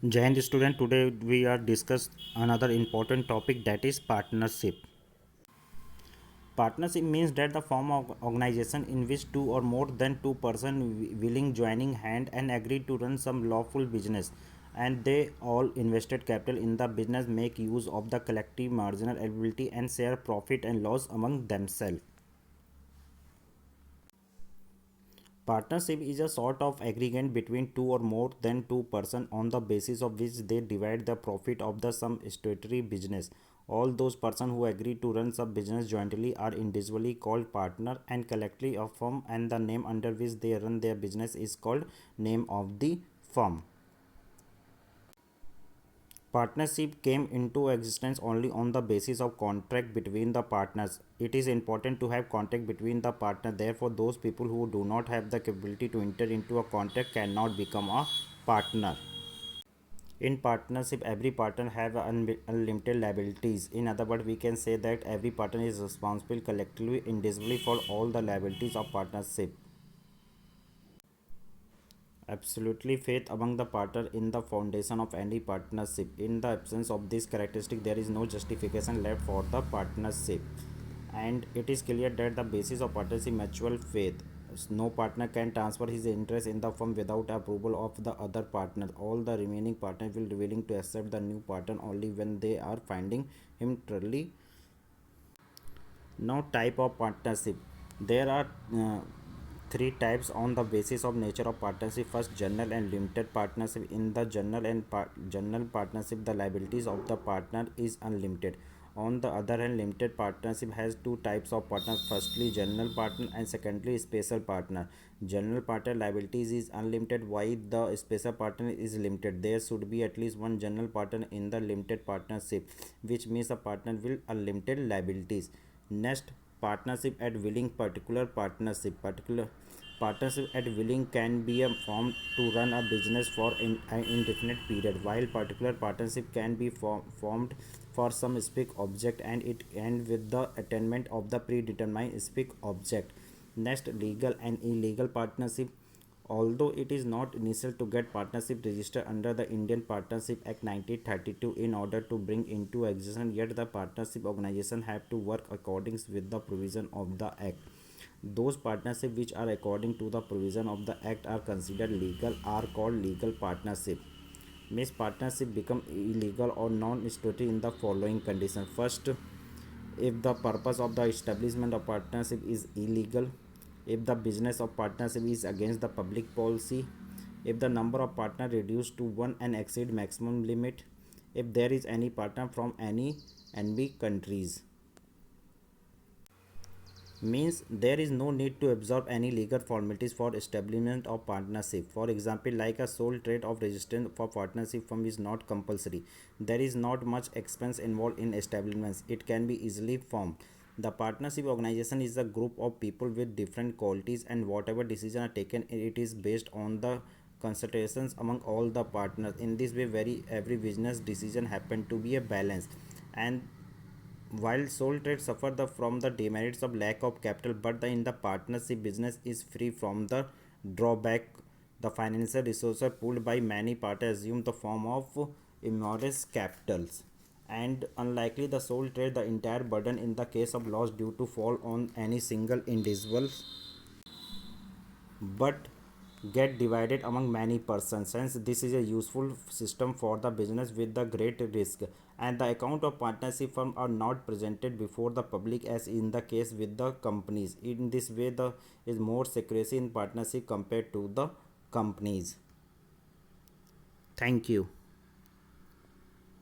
Jai Hind student, today we are discuss another important topic, that is partnership. Partnership means that the form of organization in which two or more than two person willing joining hand and agree to run some lawful business, and they all invested capital in the business, make use of the collective marginal ability and share profit and loss among themselves. Partnership is a sort of agreement between two or more than two persons on the basis of which they divide the profit of the some statutory business. All those persons who agree to run some business jointly are individually called partner and collectively a firm, and the name under which they run their business is called name of the firm. Partnership came into existence only on the basis of contract between the partners. It is important to have contract between the partner. Therefore, those people who do not have the capability to enter into a contract cannot become a partner. In partnership, every partner have unlimited liabilities. In other words, we can say that every partner is responsible collectively, individually for all the liabilities of partnership. Absolutely, faith among the partner in the foundation of any partnership. In the absence of this characteristic, there is no justification left for the partnership. And it is clear that the basis of partnership mutual faith. No partner can transfer his interest in the firm without approval of the other partner. All the remaining partners will be willing to accept the new partner only when they are finding him truly. Now, type of partnership. There are three types on the basis of nature of partnership. First, general and limited partnership. In the general partnership, the liabilities of the partner is unlimited. On the other hand, limited partnership has two types of partners. Firstly, general partner, and secondly, special partner. General partner liabilities is unlimited, while the special partner is limited. There should be at least one general partner in the limited partnership, which means a partner will unlimited liabilities. Next, partnership at willing. Particular partnership at willing can be a formed to run a business for an indefinite period, while particular partnership can be formed for some specific object and it end with the attainment of the predetermined specific object. Next, legal and illegal partnership. Although it is not necessary to get partnership registered under the Indian Partnership Act 1932 in order to bring into existence, yet the partnership organization have to work according with the provision of the Act. Those partnerships which are according to the provision of the Act are considered legal are called legal partnership. Means partnership become illegal or non-statutory in the following conditions. First, if the purpose of the establishment of partnership is illegal, if the business of partnership is against the public policy, if the number of partners reduced to one and exceed maximum limit, if there is any partner from any NB countries. Means there is no need to observe any legal formalities for establishment of partnership. For example, like a sole trade of registration for partnership firm is not compulsory. There is not much expense involved in establishments. It can be easily formed. The partnership organization is a group of people with different qualities, and whatever decisions are taken, it is based on the consultations among all the partners. In this way, very every business decision happen to be a balance. And while sole trade suffer from the demerits of lack of capital, but in the partnership business is free from the drawback. The financial resources pooled by many parties assume the form of immense capitals, and unlikely the sole trade, the entire burden in the case of loss due to fall on any single individual, but get divided among many persons. Hence, this is a useful system for the business with the great risk. And the account of partnership firm are not presented before the public as in the case with the companies. In this way, the is more secrecy in partnership compared to the companies. Thank you.